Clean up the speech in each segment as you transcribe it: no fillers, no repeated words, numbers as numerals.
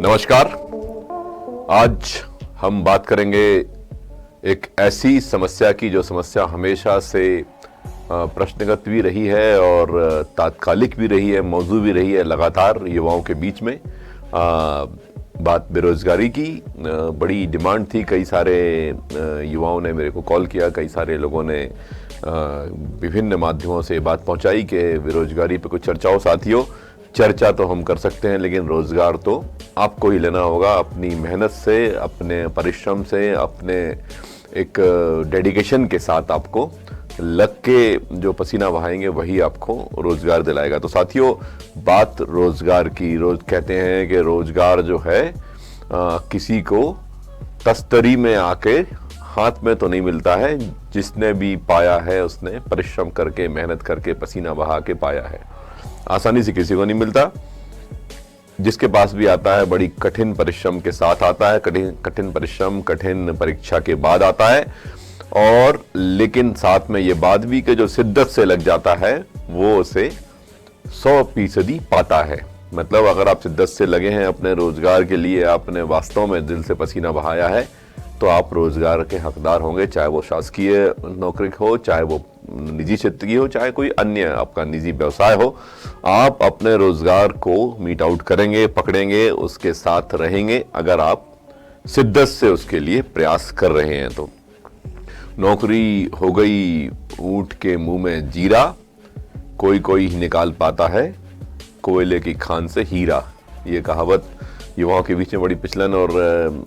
नमस्कार। आज हम बात करेंगे एक ऐसी समस्या की जो समस्या हमेशा से प्रश्नगत भी रही है और तात्कालिक भी रही है, मौजू भी रही है लगातार युवाओं के बीच में। बात बेरोजगारी की। बड़ी डिमांड थी, कई सारे युवाओं ने मेरे को कॉल किया, कई सारे लोगों ने विभिन्न माध्यमों से बात पहुंचाई कि बेरोजगारी पे कुछ चर्चाओं। साथियों, चर्चा तो हम कर सकते हैं लेकिन रोजगार तो आपको ही लेना होगा। अपनी मेहनत से, अपने परिश्रम से, अपने एक डेडिकेशन के साथ आपको लग के जो पसीना बहाएंगे वही आपको रोजगार दिलाएगा। तो साथियों, बात रोजगार की। रोज कहते हैं कि रोजगार जो है किसी को तस्तरी में आके हाथ में तो नहीं मिलता है, जिसने भी पाया है उसने परिश्रम करके, मेहनत करके, पसीना बहा के पाया है। आसानी से किसी को नहीं मिलता। जिसके पास भी आता है बड़ी कठिन परिश्रम के साथ आता है, कठिन परिश्रम, कठिन परीक्षा के बाद आता है। और लेकिन साथ में ये बात भी कि जो शिद्दत से लग जाता है वो उसे 100% पाता है। मतलब अगर आप शिद्दत से लगे हैं अपने रोजगार के लिए, आपने वास्तव में दिल से पसीना बहाया है, तो आप रोजगार के हकदार होंगे। चाहे वो शासकीय नौकरी हो, चाहे वो निजी क्षेत्र की हो, चाहे कोई अन्य आपका निजी व्यवसाय हो, आप अपने रोजगार को मीट आउट करेंगे, पकड़ेंगे, उसके साथ रहेंगे अगर आप शिद्दत से उसके लिए प्रयास कर रहे हैं। तो नौकरी हो गई ऊंट के मुंह में जीरा, कोई कोई निकाल पाता है कोयले की खान से हीरा। ये कहावत युवाओं के बीच में बड़ी प्रचलन और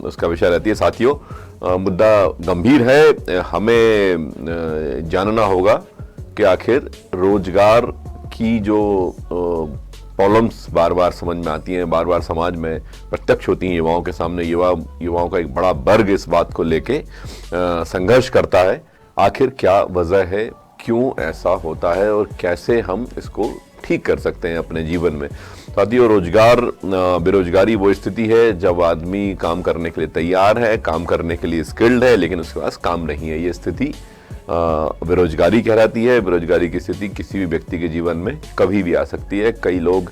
उसका विषय रहती है। साथियों, मुद्दा गंभीर है। हमें जानना होगा कि आखिर रोजगार की जो प्रॉब्लम्स बार बार समझ में आती हैं, बार बार समाज में प्रत्यक्ष होती हैं युवाओं के सामने। युवाओं का एक बड़ा वर्ग इस बात को लेके संघर्ष करता है। आखिर क्या वजह है, क्यों ऐसा होता है और कैसे हम इसको ठीक कर सकते हैं अपने जीवन में। साथियों, बेरोजगारी वो स्थिति है जब आदमी काम करने के लिए तैयार है, काम करने के लिए स्किल्ड है, लेकिन उसके पास काम नहीं है। ये स्थिति बेरोजगारी कहलाती है। बेरोजगारी की स्थिति किसी भी व्यक्ति के जीवन में कभी भी आ सकती है। कई लोग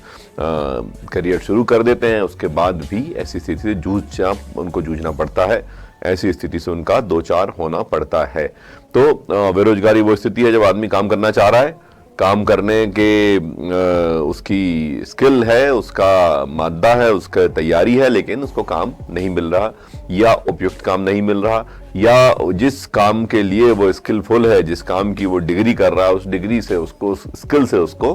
करियर शुरू कर देते हैं, उसके बाद भी ऐसी स्थिति से उनको जूझना पड़ता है। ऐसी स्थिति से उनका दो चार होना पड़ता है। तो बेरोजगारी वो स्थिति है जब आदमी काम करना चाह रहा है, काम करने के उसकी स्किल है, उसका मादा है, उसका तैयारी है, लेकिन उसको काम नहीं मिल रहा, या उपयुक्त काम नहीं मिल रहा, या जिस काम के लिए वो स्किलफुल है, जिस काम की वो डिग्री कर रहा है, उस डिग्री से उसको, स्किल से उसको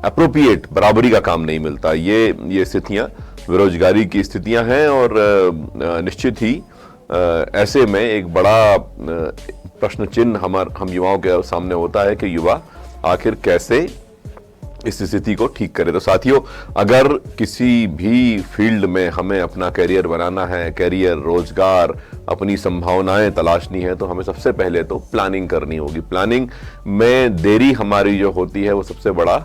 अप्रोप्रिएट बराबरी का काम नहीं मिलता। ये स्थितियां बेरोजगारी की स्थितियां हैं। और निश्चित ही ऐसे में एक बड़ा प्रश्न चिन्ह हम युवाओं के सामने होता है कि युवा आखिर कैसे इस स्थिति को ठीक करे। तो साथियों, अगर किसी भी फील्ड में हमें अपना करियर बनाना है, करियर, रोजगार, अपनी संभावनाएं तलाशनी है, तो हमें सबसे पहले तो प्लानिंग करनी होगी। प्लानिंग में देरी हमारी जो होती है वो सबसे बड़ा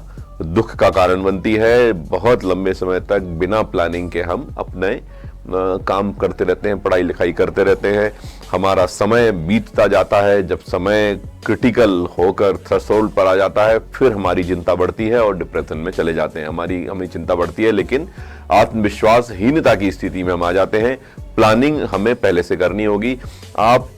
दुख का कारण बनती है। बहुत लंबे समय तक बिना प्लानिंग के हम अपने काम करते रहते हैं, पढ़ाई लिखाई करते रहते हैं। हमारा समय बीतता जाता है। जब समय क्रिटिकल होकर थ्रेशोल्ड पर आ जाता है, फिर हमारी चिंता बढ़ती है और डिप्रेशन में चले जाते हैं। हमारी चिंता बढ़ती है, लेकिन आत्मविश्वासहीनता की स्थिति में हम आ जाते हैं। प्लानिंग हमें पहले से करनी होगी। आप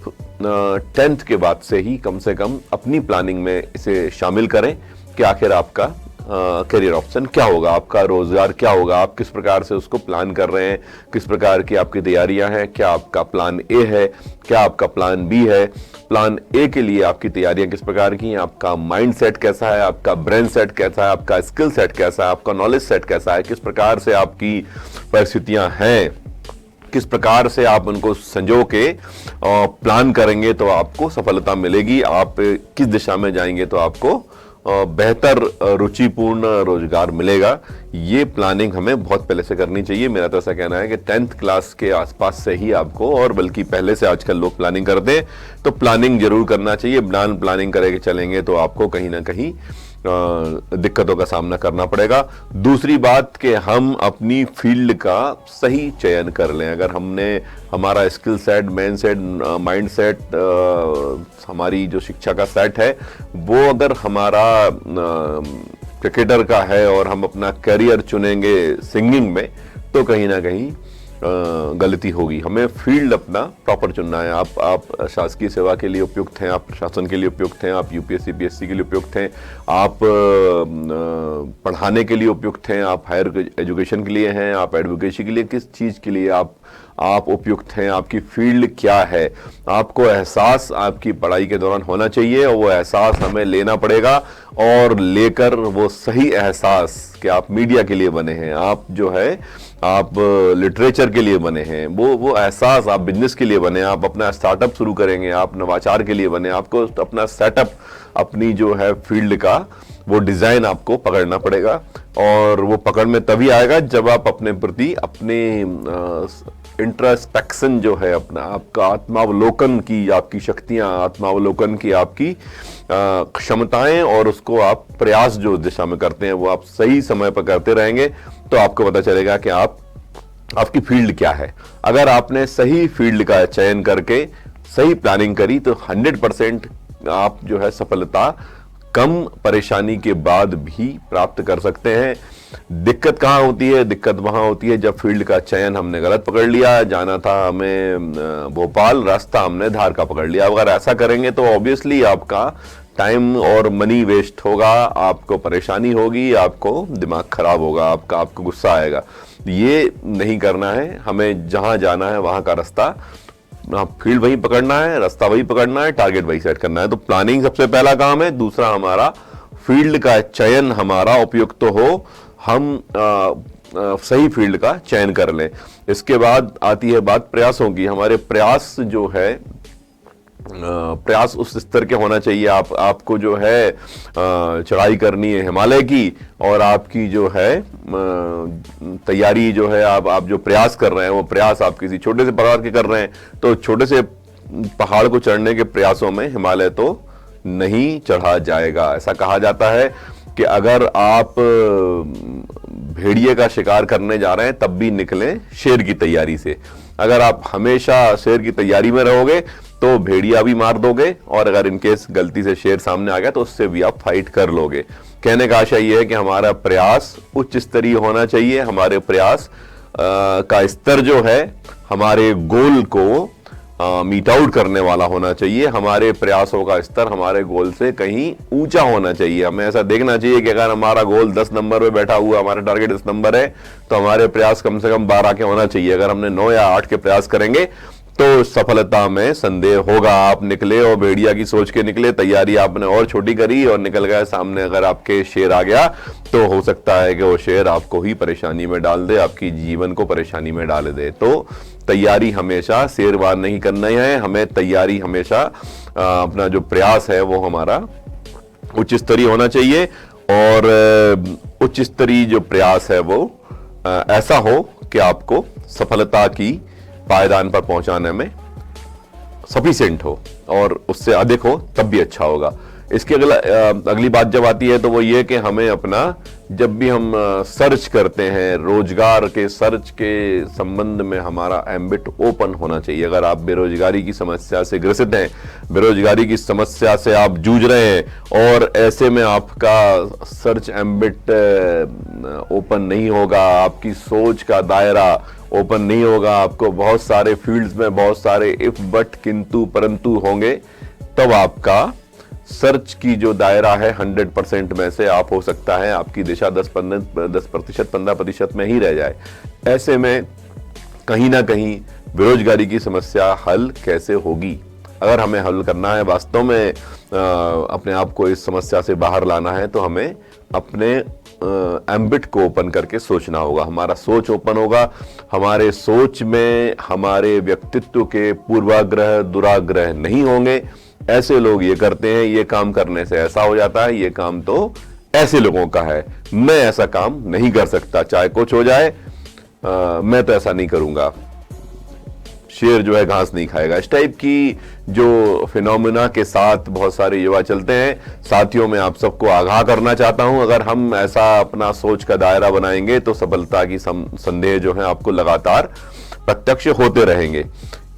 10th के बाद से ही कम से कम अपनी प्लानिंग में इसे शामिल करें कि आखिर आपका करियर ऑप्शन क्या होगा, आपका रोजगार क्या होगा, आप किस प्रकार से उसको प्लान कर रहे हैं, किस प्रकार की आपकी तैयारियां हैं, क्या आपका प्लान ए है, क्या आपका प्लान बी है। प्लान ए के लिए आपकी तैयारियां किस प्रकार की हैं, आपका माइंड सेट कैसा है, आपका ब्रेन सेट कैसा है, आपका स्किल सेट कैसा है, आपका नॉलेज सेट कैसा है, किस प्रकार से आपकी परिस्थितियां हैं, किस प्रकार से आप उनको संजो के प्लान करेंगे तो आपको सफलता मिलेगी। आप किस दिशा में जाएंगे तो आपको बेहतर रुचिपूर्ण रोजगार मिलेगा। ये प्लानिंग हमें बहुत पहले से करनी चाहिए। मेरा तो ऐसा कहना है कि 10th क्लास के आसपास से ही आपको, और बल्कि पहले से आजकल लोग प्लानिंग करते हैं, तो प्लानिंग जरूर करना चाहिए। बिना प्लानिंग करके चलेंगे तो आपको कहीं ना कहीं दिक्कतों का सामना करना पड़ेगा। दूसरी बात कि हम अपनी फील्ड का सही चयन कर लें। अगर हमारा skill set, main set, mind set, हमारी जो शिक्षा का सेट है वो अगर हमारा क्रिकेटर का है और हम अपना करियर चुनेंगे सिंगिंग में, तो कहीं ना कहीं गलती होगी। हमें फील्ड अपना प्रॉपर चुनना है। आप शासकीय सेवा के लिए उपयुक्त हैं, आप प्रशासन के लिए उपयुक्त हैं, आप यूपीएससी पीएससी के लिए उपयुक्त हैं, आप पढ़ाने के लिए उपयुक्त हैं, आप हायर एजुकेशन के लिए हैं, आप एडवोकेसी के लिए, किस चीज़ के लिए आप उपयुक्त हैं, आपकी फील्ड क्या है, आपको एहसास आपकी पढ़ाई के दौरान होना चाहिए और वो एहसास हमें लेना पड़ेगा। और लेकर वो सही एहसास कि आप मीडिया के लिए बने हैं, आप जो है आप लिटरेचर के लिए बने हैं, वो एहसास आप बिजनेस के लिए बने, आप अपना स्टार्टअप शुरू करेंगे, आप नवाचार के लिए बने, आपको अपना सेटअप, अपनी जो है फील्ड का वो डिजाइन आपको पकड़ना पड़ेगा। और वो पकड़ में तभी आएगा जब आप अपने प्रति अपने इंट्रोस्पेक्शन जो है, अपना आपका आत्मावलोकन की आपकी शक्तियां, आत्मावलोकन की आपकी क्षमताएं और उसको आप प्रयास जो दिशा में करते हैं वो आप सही समय पर करते रहेंगे तो आपको पता चलेगा कि आपकी फील्ड क्या है। अगर आपने सही फील्ड का चयन करके सही प्लानिंग करी तो 100% आप जो है सफलता कम परेशानी के बाद भी प्राप्त कर सकते हैं। दिक्कत कहाँ होती है? दिक्कत वहां होती है जब फील्ड का चयन हमने गलत पकड़ लिया। जाना था हमें भोपाल, रास्ता हमने धार का पकड़ लिया। अगर ऐसा करेंगे तो ऑब्वियसली आपका टाइम और मनी वेस्ट होगा, आपको परेशानी होगी, आपको दिमाग खराब होगा, आपको गुस्सा आएगा। ये नहीं करना है। हमें जहां जाना है वहां का रास्ता, फील्ड वही पकड़ना है, रास्ता वही पकड़ना है, टारगेट वही सेट करना है। तो प्लानिंग सबसे पहला काम है। दूसरा, हमारा फील्ड का चयन हमारा उपयुक्त तो हो, हम सही फील्ड का चयन कर लें। इसके बाद आती है बात प्रयासों की। हमारे प्रयास जो है, प्रयास उस स्तर के होना चाहिए। आपको जो है चढ़ाई करनी है हिमालय की, और आपकी जो है तैयारी जो है, आप जो प्रयास कर रहे हैं वो प्रयास आप किसी छोटे से पहाड़ के कर रहे हैं, तो छोटे से पहाड़ को चढ़ने के प्रयासों में हिमालय तो नहीं चढ़ा जाएगा। ऐसा कहा जाता है कि अगर आप भेड़िए का शिकार करने जा रहे हैं तब भी निकलें शेर की तैयारी से। अगर आप हमेशा शेर की तैयारी में रहोगे तो भेड़िया भी मार दोगे, और अगर इनकेस गलती से शेर सामने आ गया तो उससे भी आप फाइट कर लोगे। कहने का आशय यह है कि हमारा प्रयास उच्च स्तरीय होना चाहिए। हमारे प्रयास का स्तर जो है हमारे गोल को मीट आउट करने वाला होना चाहिए। हमारे प्रयासों का स्तर हमारे गोल से कहीं ऊंचा होना चाहिए। हमें ऐसा देखना चाहिए कि अगर हमारा गोल 10 नंबर पे बैठा हुआ, हमारा टारगेट 10 नंबर है, तो हमारे प्रयास कम से कम 12 के होना चाहिए। अगर हमने 9 या 8 के प्रयास करेंगे तो सफलता में संदेह होगा। आप निकले और भेड़िया की सोच के निकले, तैयारी आपने और छोटी करी और निकल गए सामने, अगर आपके शेर आ गया तो हो सकता है कि वो शेर आपको ही परेशानी में डाल दे, आपकी जीवन को परेशानी में डाल दे। तो तैयारी हमेशा शेरवार नहीं करना है। हमें तैयारी हमेशा अपना जो प्रयास है वो हमारा उच्च स्तरीय होना चाहिए, और उच्च स्तरीय जो प्रयास है वो ऐसा हो कि आपको सफलता की पायदान पर पहुंचाने में सफिशिएंट हो, और उससे अधिक हो तब भी अच्छा होगा। इसके अगली बात जब आती है तो वो ये कि हमें अपना, जब भी हम सर्च करते हैं रोजगार के सर्च के संबंध में, हमारा एम्बिट ओपन होना चाहिए। अगर आप बेरोजगारी की समस्या से ग्रसित हैं, बेरोजगारी की समस्या से आप जूझ रहे हैं और ऐसे में आपका सर्च एम्बिट ओपन नहीं होगा, आपकी सोच का दायरा ओपन नहीं होगा, आपको बहुत सारे फील्ड्स में बहुत सारे इफ बट किंतु परंतु होंगे, तब आपका सर्च की जो दायरा है 100% में से आप हो सकता है आपकी दिशा 10% 15% में ही रह जाए। ऐसे में कहीं ना कहीं बेरोजगारी की समस्या हल कैसे होगी? अगर हमें हल करना है, वास्तव में अपने आप को इस समस्या से बाहर लाना है, तो हमें अपने एम्बिट को ओपन करके सोचना होगा। हमारा सोच ओपन होगा। हमारे सोच में हमारे व्यक्तित्व के पूर्वाग्रह दुराग्रह नहीं होंगे। ऐसे लोग ये करते हैं, ये काम करने से ऐसा हो जाता है, ये काम तो ऐसे लोगों का है, मैं ऐसा काम नहीं कर सकता, चाहे कुछ हो जाए, मैं तो ऐसा नहीं करूंगा। शेर जो है घास नहीं खाएगा। इस टाइप की जो फिनोमिना के साथ बहुत सारे युवा चलते हैं। साथियों, में आप सबको आगाह करना चाहता हूं, अगर हम ऐसा अपना सोच का दायरा बनाएंगे तो सफलता की संदेह जो है आपको लगातार प्रत्यक्ष होते रहेंगे।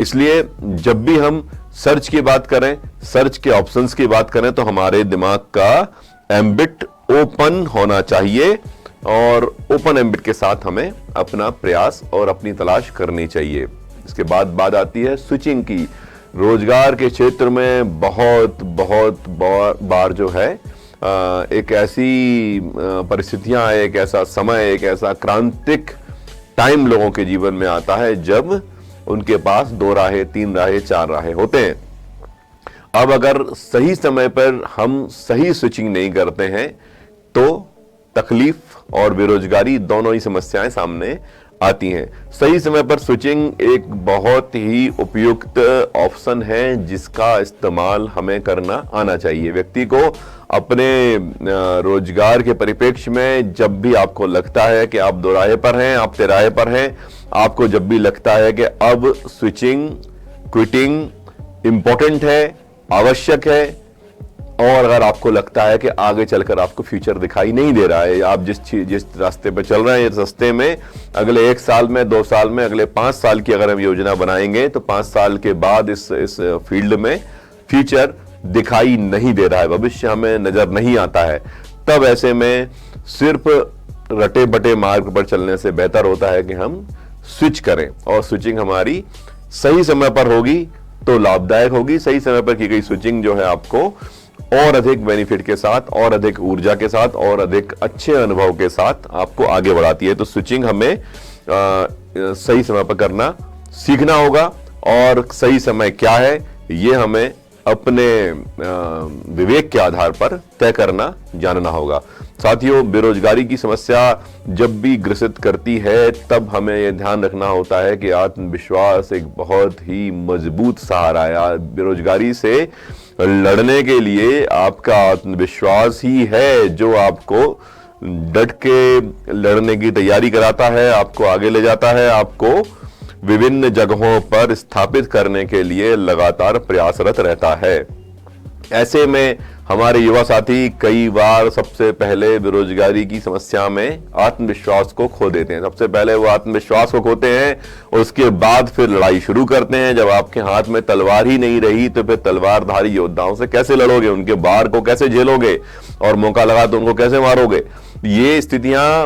इसलिए जब भी हम सर्च की बात करें, सर्च के ऑप्शंस की बात करें, तो हमारे दिमाग का एम्बिट ओपन होना चाहिए और ओपन एम्बिट के साथ हमें अपना प्रयास और अपनी तलाश करनी चाहिए। इसके बाद बात आती है स्विचिंग की। रोजगार के क्षेत्र में बहुत बहुत बार जो है एक ऐसी परिस्थितियां, एक ऐसा समय, एक ऐसा क्रांतिक टाइम लोगों के जीवन में आता है जब उनके पास 2 राहें, 3 राहें, 4 राहें होते हैं। अब अगर सही समय पर हम सही स्विचिंग नहीं करते हैं तो तकलीफ और बेरोजगारी दोनों ही समस्याएं सामने आती हैं। सही समय पर स्विचिंग एक बहुत ही उपयुक्त ऑप्शन है जिसका इस्तेमाल हमें करना आना चाहिए। व्यक्ति को अपने रोजगार के परिप्रेक्ष्य में जब भी आपको लगता है कि आप 2 राहे पर हैं, आप तिराहे पर हैं, आपको जब भी लगता है कि अब स्विचिंग, क्विटिंग इंपॉर्टेंट है, आवश्यक है, और अगर आपको लगता है कि आगे चलकर आपको फ्यूचर दिखाई नहीं दे रहा है, आप जिस रास्ते पे चल रहे हैं, इस रास्ते में अगले 1 साल में, 2 साल में, अगले 5 साल की अगर हम योजना बनाएंगे तो 5 साल के बाद इस फील्ड में फ्यूचर दिखाई नहीं दे रहा है, भविष्य हमें नजर नहीं आता है, तब ऐसे में सिर्फ रटे बटे मार्ग पर चलने से बेहतर होता है कि हम स्विच करें। और स्विचिंग हमारी सही समय पर होगी तो लाभदायक होगी। सही समय पर की गई स्विचिंग जो है आपको और अधिक बेनिफिट के साथ, और अधिक ऊर्जा के साथ, और अधिक अच्छे अनुभव के साथ आपको आगे बढ़ाती है। तो स्विचिंग हमें सही समय पर करना सीखना होगा, और सही समय क्या है ये हमें अपने विवेक के आधार पर तय करना जानना होगा। साथियों, बेरोजगारी की समस्या जब भी ग्रसित करती है तब हमें यह ध्यान रखना होता है कि आत्मविश्वास एक बहुत ही मजबूत सहारा है। बेरोजगारी से लड़ने के लिए आपका आत्मविश्वास ही है जो आपको डट के लड़ने की तैयारी कराता है, आपको आगे ले जाता है, आपको विभिन्न जगहों पर स्थापित करने के लिए लगातार प्रयासरत रहता है। ऐसे में हमारे युवा साथी कई बार सबसे पहले बेरोजगारी की समस्या में आत्मविश्वास को खो देते हैं। सबसे पहले वो आत्मविश्वास को खोते हैं, उसके बाद फिर लड़ाई शुरू करते हैं। जब आपके हाथ में तलवार ही नहीं रही तो फिर तलवारधारी योद्धाओं से कैसे लड़ोगे, उनके वार को कैसे झेलोगे, और मौका लगा तो उनको कैसे मारोगे। ये स्थितियां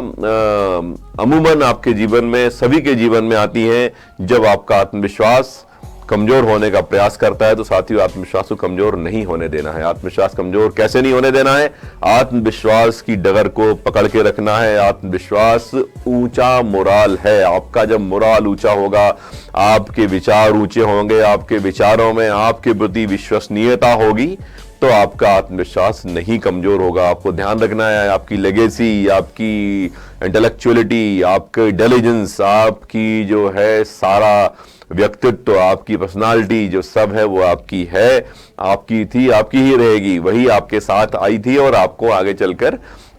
अमूमन आपके जीवन में, सभी के जीवन में आती हैं जब आपका आत्मविश्वास कमजोर होने का प्रयास करता है। तो साथियों, आत्मविश्वास को कमजोर नहीं होने देना है। आत्मविश्वास कमजोर कैसे नहीं होने देना है? आत्मविश्वास की डगर को पकड़ के रखना है। आत्मविश्वास ऊंचा मोराल है। आपका जब मोराल ऊंचा होगा, आपके विचार ऊंचे होंगे, आपके विचारों में आपके प्रति विश्वसनीयता होगी, तो आपका आत्मविश्वास नहीं कमजोर होगा। आपको ध्यान रखना है आपकी लेगेसी, आपकी इंटेलेक्चुअलिटी, आपके इंटेलिजेंस, आपकी जो है सारा व्यक्तित्व, आपकी पर्सनालिटी जो सब है वो आपकी है, आपकी थी, आपकी ही रहेगी। वही आपके साथ आई थी और आपको आगे चलकर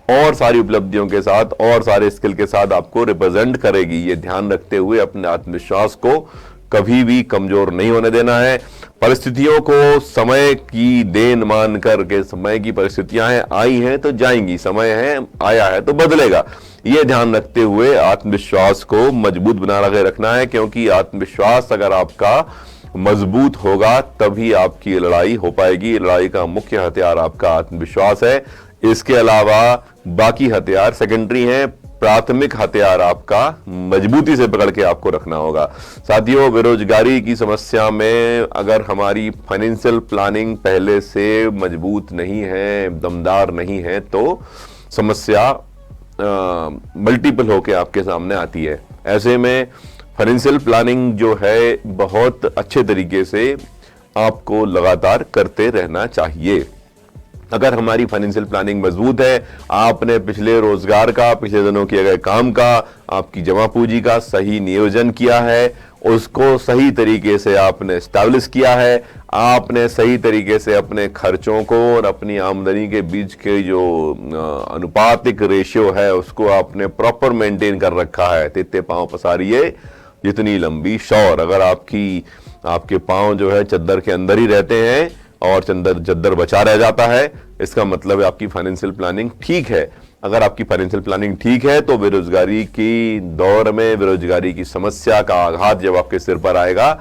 और सारी उपलब्धियों के साथ और सारे स्किल के साथ आपको रिप्रेजेंट करेगी। ये ध्यान रखते हुए अपने आत्मविश्वास को कभी भी कमजोर नहीं होने देना है। परिस्थितियों को समय की देन मान करके, समय की परिस्थितियां हैं, आई हैं तो जाएंगी, समय है आया है तो बदलेगा, ये ध्यान रखते हुए आत्मविश्वास को मजबूत बना के रखना है। क्योंकि आत्मविश्वास अगर आपका मजबूत होगा तभी आपकी लड़ाई हो पाएगी। लड़ाई का मुख्य हथियार आपका आत्मविश्वास है। इसके अलावा बाकी हथियार सेकेंडरी हैं। प्राथमिक हथियार आपका मजबूती से पकड़ के आपको रखना होगा। साथियों, बेरोजगारी की समस्या में अगर हमारी फाइनेंशियल प्लानिंग पहले से मजबूत नहीं है, दमदार नहीं है, तो समस्या मल्टीपल होके आपके सामने आती है। ऐसे में फाइनेंशियल प्लानिंग जो है बहुत अच्छे तरीके से आपको लगातार करते रहना चाहिए। अगर हमारी फाइनेंशियल प्लानिंग मजबूत है, आपने पिछले रोजगार का, पिछले दिनों किए गए काम का, आपकी जमा पूंजी का सही नियोजन किया है, उसको सही तरीके से आपने एस्टैब्लिश किया है, आपने सही तरीके से अपने खर्चों को और अपनी आमदनी के बीच के जो अनुपातिक रेशियो है उसको आपने प्रॉपर मेंटेन कर रखा है। तित्ते पांव पसारिए जितनी लंबी शौर। अगर आपके पांव जो है चद्दर के अंदर ही रहते हैं और चद्दर बचा रह जाता है, इसका मतलब है आपकी फाइनेंशियल प्लानिंग ठीक है। अगर आपकी फाइनेंशियल प्लानिंग ठीक है तो बेरोजगारी की दौर में, बेरोजगारी की समस्या का आघात जब आपके सिर पर आएगा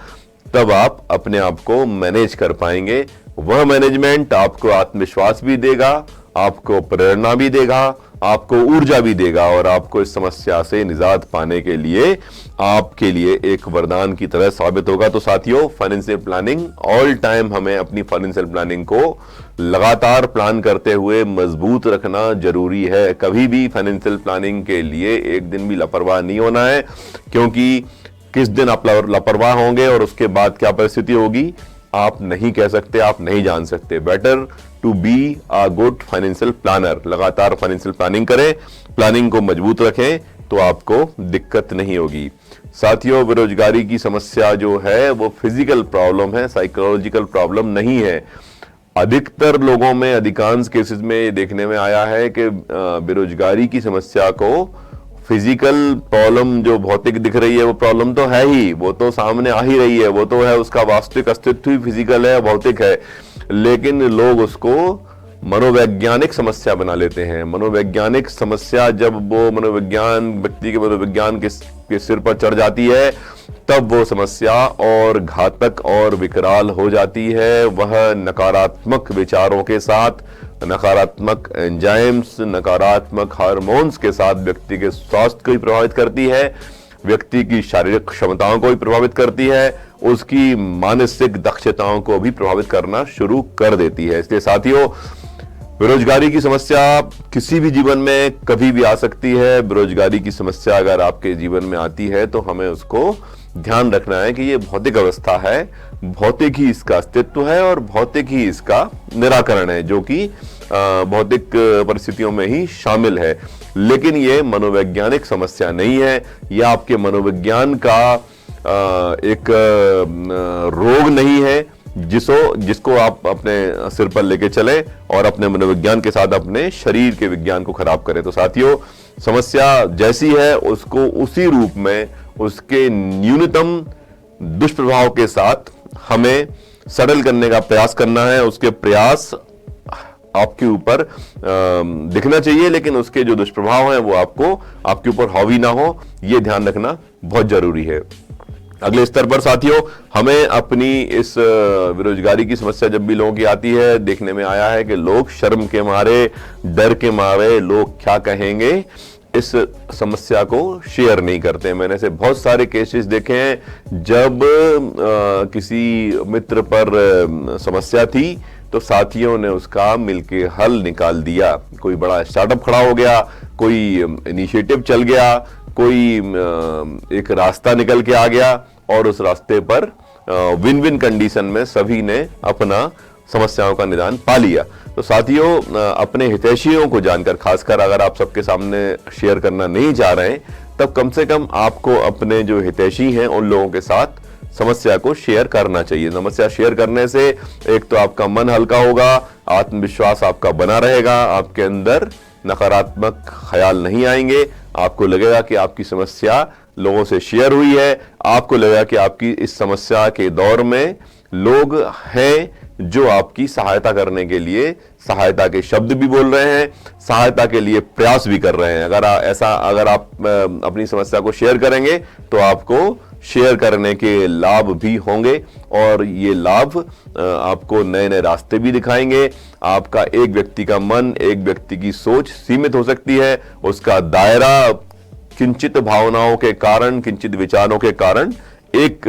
तब आप अपने आप को मैनेज कर पाएंगे। वह मैनेजमेंट आपको आत्मविश्वास भी देगा, आपको प्रेरणा भी देगा, आपको ऊर्जा भी देगा और आपको इस समस्या से निजात पाने के लिए आपके लिए एक वरदान की तरह साबित होगा। तो साथियों, फाइनेंशियल प्लानिंग ऑल टाइम हमें अपनी फाइनेंशियल प्लानिंग को लगातार प्लान करते हुए मजबूत रखना जरूरी है। कभी भी फाइनेंशियल प्लानिंग के लिए एक दिन भी लापरवाह नहीं होना है, क्योंकि किस दिन आप लापरवाह होंगे और उसके बाद क्या परिस्थिति होगी आप नहीं कह सकते, आप नहीं जान सकते। Better to be a good financial planner. लगातार फाइनेंशियल प्लानिंग करें, प्लानिंग को मजबूत रखें तो आपको दिक्कत नहीं होगी। साथियों, बेरोजगारी की समस्या जो है वो फिजिकल प्रॉब्लम है, साइकोलॉजिकल प्रॉब्लम नहीं है। अधिकतर लोगों में, अधिकांश केसेस में ये देखने में आया है कि बेरोजगारी की समस्या को फिजिकल प्रॉब्लम जो भौतिक दिख रही है वो प्रॉब्लम तो है ही, वो तो सामने आ ही रही है, वो तो है, उसका वास्तविक अस्तित्व ही फिजिकल है, भौतिक है, लेकिन लोग उसको मनोवैज्ञानिक समस्या बना लेते हैं। मनोवैज्ञानिक समस्या, जब वो मनोविज्ञान, व्यक्ति के मनोविज्ञान के सिर पर चढ़ जाती है तब वो समस्या और घातक और विकराल हो जाती है। वह नकारात्मक विचारों के साथ, नकारात्मक एंजाइम्स, नकारात्मक हार्मोन्स के साथ व्यक्ति के स्वास्थ्य को भी प्रभावित करती है, व्यक्ति की शारीरिक क्षमताओं को भी प्रभावित करती है, उसकी मानसिक दक्षताओं को भी प्रभावित करना शुरू कर देती है। इसलिए साथियों, बेरोजगारी की समस्या किसी भी जीवन में कभी भी आ सकती है। बेरोजगारी की समस्या अगर आपके जीवन में आती है तो हमें उसको ध्यान रखना है कि ये भौतिक अवस्था है, भौतिक ही इसका अस्तित्व है और भौतिक ही इसका निराकरण है, जो कि भौतिक परिस्थितियों में ही शामिल है। लेकिन ये मनोवैज्ञानिक समस्या नहीं है, यह आपके मनोविज्ञान का एक रोग नहीं है जिसको आप अपने सिर पर लेके चले और अपने मनोविज्ञान के साथ अपने शरीर के विज्ञान को खराब करें। तो साथियों, समस्या जैसी है उसको उसी रूप में, उसके न्यूनतम दुष्प्रभाव के साथ हमें सडल करने का प्रयास करना है। उसके प्रयास आपके ऊपर दिखना चाहिए, लेकिन उसके जो दुष्प्रभाव हैं वो आपके ऊपर हावी ना हो, ये ध्यान रखना बहुत जरूरी है। अगले स्तर पर साथियों, हमें अपनी इस बेरोजगारी की समस्या जब भी लोगों की आती है, देखने में आया है कि लोग शर्म के मारे, डर के मारे, लोग क्या कहेंगे, इस समस्या को शेयर नहीं करते। मैंने ऐसे बहुत सारे केसेस देखे हैं जब किसी मित्र पर समस्या थी तो साथियों ने उसका मिलके हल निकाल दिया। कोई बड़ा स्टार्टअप खड़ा हो गया, कोई इनिशिएटिव चल गया, कोई एक रास्ता निकल के आ गया और उस रास्ते पर विन विन कंडीशन में सभी ने अपना समस्याओं का निदान पा लिया। तो साथियों, अपने हितैषियों को जानकर, खासकर अगर आप सबके सामने शेयर करना नहीं चाह रहे हैं, तब कम से कम आपको अपने जो हितैषी हैं उन लोगों के साथ समस्या को शेयर करना चाहिए। समस्या शेयर करने से एक तो आपका मन हल्का होगा, आत्मविश्वास आपका बना रहेगा, आपके अंदर नकारात्मक ख्याल नहीं आएंगे, आपको लगेगा कि आपकी समस्या लोगों से शेयर हुई है, आपको लगेगा कि आपकी इस समस्या के दौर में लोग हैं जो आपकी सहायता करने के लिए सहायता के शब्द भी बोल रहे हैं, सहायता के लिए प्रयास भी कर रहे हैं। अगर आप अपनी समस्या को शेयर करेंगे तो आपको शेयर करने के लाभ भी होंगे और ये लाभ आपको नए नए रास्ते भी दिखाएंगे। आपका एक व्यक्ति का मन, एक व्यक्ति की सोच सीमित हो सकती है, उसका दायरा किंचित भावनाओं के कारण, किंचित विचारों के कारण एक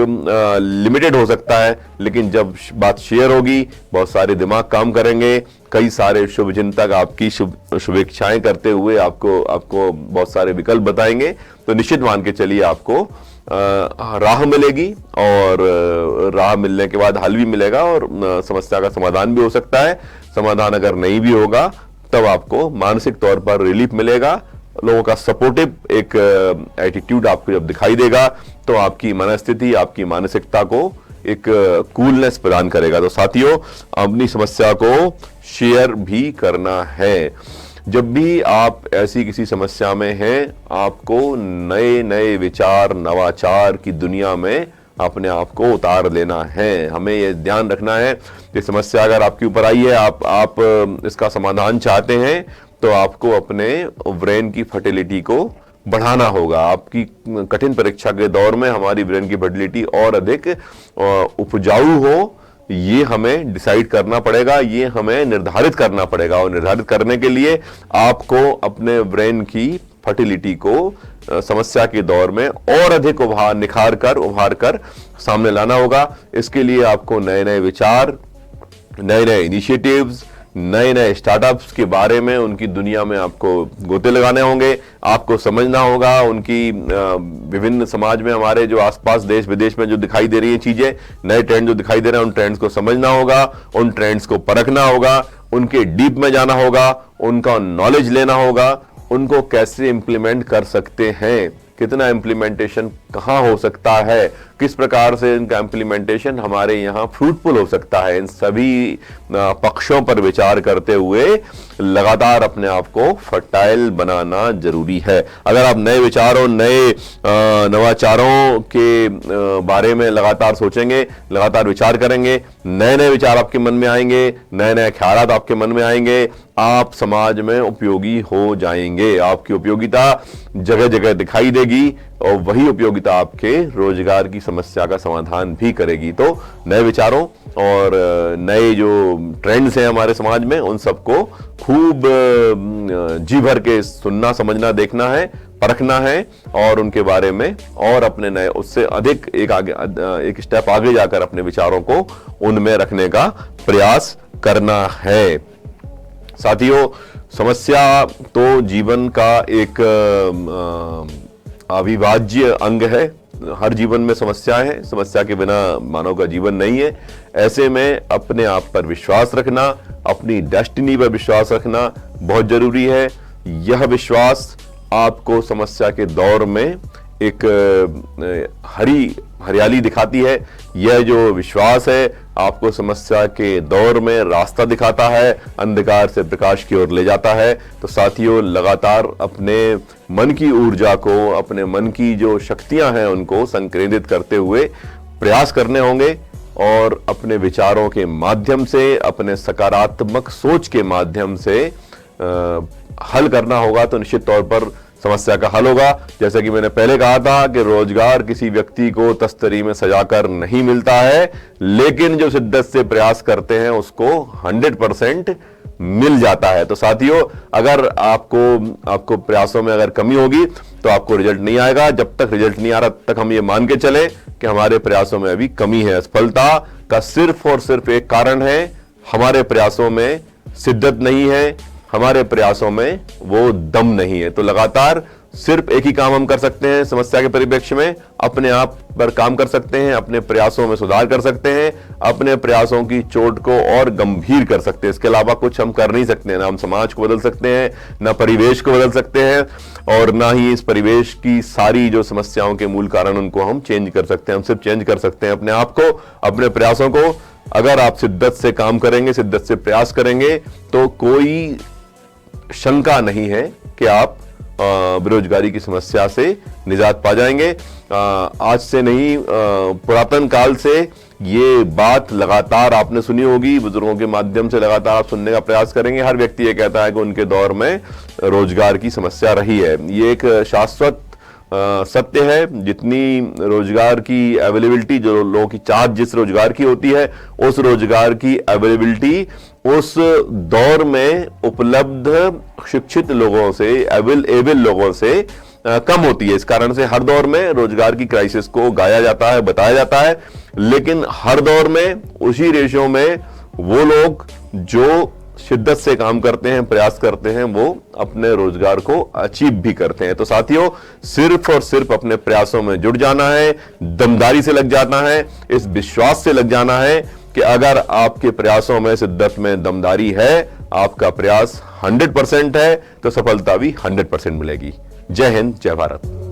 लिमिटेड हो सकता है, लेकिन जब बात शेयर होगी बहुत सारे दिमाग काम करेंगे, कई सारे शुभ चिंतक आपकी शुभेच्छाएं करते हुए आपको बहुत सारे विकल्प बताएंगे। तो निश्चित मान के चलिए आपको राह मिलेगी और राह मिलने के बाद हल भी मिलेगा और समस्या का समाधान भी हो सकता है। समाधान अगर नहीं भी होगा तब आपको मानसिक तौर पर रिलीफ मिलेगा। लोगों का सपोर्टिव एक एटीट्यूड आपको जब दिखाई देगा तो आपकी मनस्थिति, आपकी मानसिकता को एक कूलनेस प्रदान करेगा। तो साथियों, अपनी समस्या को शेयर भी करना है। जब भी आप ऐसी किसी समस्या में हैं, आपको नए नए विचार, नवाचार की दुनिया में अपने आप को उतार लेना है। हमें यह ध्यान रखना है कि समस्या अगर आपके ऊपर आई है, आप इसका समाधान चाहते हैं, तो आपको अपने ब्रेन की फर्टिलिटी को बढ़ाना होगा। आपकी कठिन परीक्षा के दौर में हमारी ब्रेन की फर्टिलिटी और अधिक उपजाऊ हो, ये हमें डिसाइड करना पड़ेगा, ये हमें निर्धारित करना पड़ेगा। और निर्धारित करने के लिए आपको अपने ब्रेन की फर्टिलिटी को समस्या के दौर में और अधिक उभार कर सामने लाना होगा। इसके लिए आपको नए नए विचार, नए नए इनिशिएटिव्स, नए नए स्टार्टअप्स के बारे में, उनकी दुनिया में आपको गोते लगाने होंगे। आपको समझना होगा उनकी विभिन्न समाज में, हमारे जो आसपास देश विदेश में जो दिखाई दे रही है चीजें, नए ट्रेंड जो दिखाई दे रहे हैं, उन ट्रेंड्स को समझना होगा, उन ट्रेंड्स को परखना होगा, उनके डीप में जाना होगा, उनका नॉलेज लेना होगा, उनको कैसे इंप्लीमेंट कर सकते हैं, कितना इंप्लीमेंटेशन कहां हो सकता है, किस प्रकार से इनका इंप्लीमेंटेशन हमारे यहां फ्रूटफुल हो सकता है। इन सभी पक्षों पर विचार करते हुए लगातार अपने आप को फर्टाइल बनाना जरूरी है। अगर आप नए विचारों, नए नवाचारों के बारे में लगातार सोचेंगे, लगातार विचार करेंगे, नए नए विचार आपके मन में आएंगे, नए नए ख्यालात आपके मन में आएंगे, आप समाज में उपयोगी हो जाएंगे। आपकी उपयोगिता जगह जगह दिखाई देगी और वही उपयोगिता आपके रोजगार की समस्या का समाधान भी करेगी। तो नए विचारों और नए जो ट्रेंड्स हैं हमारे समाज में, उन सबको खूब जी भर के सुनना, समझना, देखना है, परखना है और उनके बारे में और अपने नए, उससे अधिक एक स्टेप आगे जाकर अपने विचारों को उनमें रखने का प्रयास करना है। साथियों, समस्या तो जीवन का एक अविभाज्य अंग है। हर जीवन में समस्या है, समस्या के बिना मानव का जीवन नहीं है। ऐसे में अपने आप पर विश्वास रखना, अपनी डेस्टिनी पर विश्वास रखना बहुत जरूरी है। यह विश्वास आपको समस्या के दौर में एक हरियाली दिखाती है। यह जो विश्वास है आपको समस्या के दौर में रास्ता दिखाता है, अंधकार से प्रकाश की ओर ले जाता है। तो साथियों, लगातार अपने मन की ऊर्जा को, अपने मन की जो शक्तियां हैं उनको संकेंद्रित करते हुए प्रयास करने होंगे और अपने विचारों के माध्यम से, अपने सकारात्मक सोच के माध्यम से हल करना होगा। तो निश्चित तौर पर समस्या का हल होगा। जैसा कि मैंने पहले कहा था कि रोजगार किसी व्यक्ति को तस्तरी में सजाकर नहीं मिलता है, लेकिन जो शिद्दत से प्रयास करते हैं उसको 100% मिल जाता है। तो साथियों, अगर आपको प्रयासों में अगर कमी होगी तो आपको रिजल्ट नहीं आएगा। जब तक रिजल्ट नहीं आ रहा तब तक हम ये मान के चले कि हमारे प्रयासों में अभी कमी है। असफलता का सिर्फ और सिर्फ एक कारण है, हमारे प्रयासों में शिद्दत नहीं है, हमारे प्रयासों में वो दम नहीं है। तो लगातार सिर्फ एक ही काम हम कर सकते हैं समस्या के परिप्रेक्ष्य में, अपने आप पर काम कर सकते हैं, अपने प्रयासों में सुधार कर सकते हैं, अपने प्रयासों की चोट को और गंभीर कर सकते हैं। इसके अलावा कुछ हम कर नहीं सकते हैं। ना हम समाज को बदल सकते हैं, ना परिवेश को बदल सकते हैं और ना ही इस परिवेश की सारी जो समस्याओं के मूल कारण उनको हम चेंज कर सकते हैं। हम सिर्फ चेंज कर सकते हैं अपने आप को, अपने प्रयासों को। अगर आप शिद्दत से काम करेंगे, शिद्दत से प्रयास करेंगे तो कोई शंका नहीं है कि आप बेरोजगारी की समस्या से निजात पा जाएंगे। आज से नहीं, पुरातन काल से ये बात लगातार आपने सुनी होगी, बुजुर्गों के माध्यम से लगातार आप सुनने का प्रयास करेंगे। हर व्यक्ति ये कहता है कि उनके दौर में रोजगार की समस्या रही है। ये एक शाश्वत सत्य है। जितनी रोजगार की अवेलेबिलिटी, जो लोगों की चाहत जिस रोजगार की होती है, उस रोजगार की अवेलेबिलिटी उस दौर में उपलब्ध शिक्षित लोगों से, एबल लोगों से कम होती है। इस कारण से हर दौर में रोजगार की क्राइसिस को गाया जाता है, बताया जाता है, लेकिन हर दौर में उसी रेशो में वो लोग जो शिद्दत से काम करते हैं, प्रयास करते हैं, वो अपने रोजगार को अचीव भी करते हैं। तो साथियों, सिर्फ और सिर्फ अपने प्रयासों में जुट जाना है, दमदारी से लग जाना है, इस विश्वास से लग जाना है कि अगर आपके प्रयासों में, शिद्दत में दमदारी है, आपका प्रयास 100% है, तो सफलता भी 100% मिलेगी। जय हिंद, जय भारत।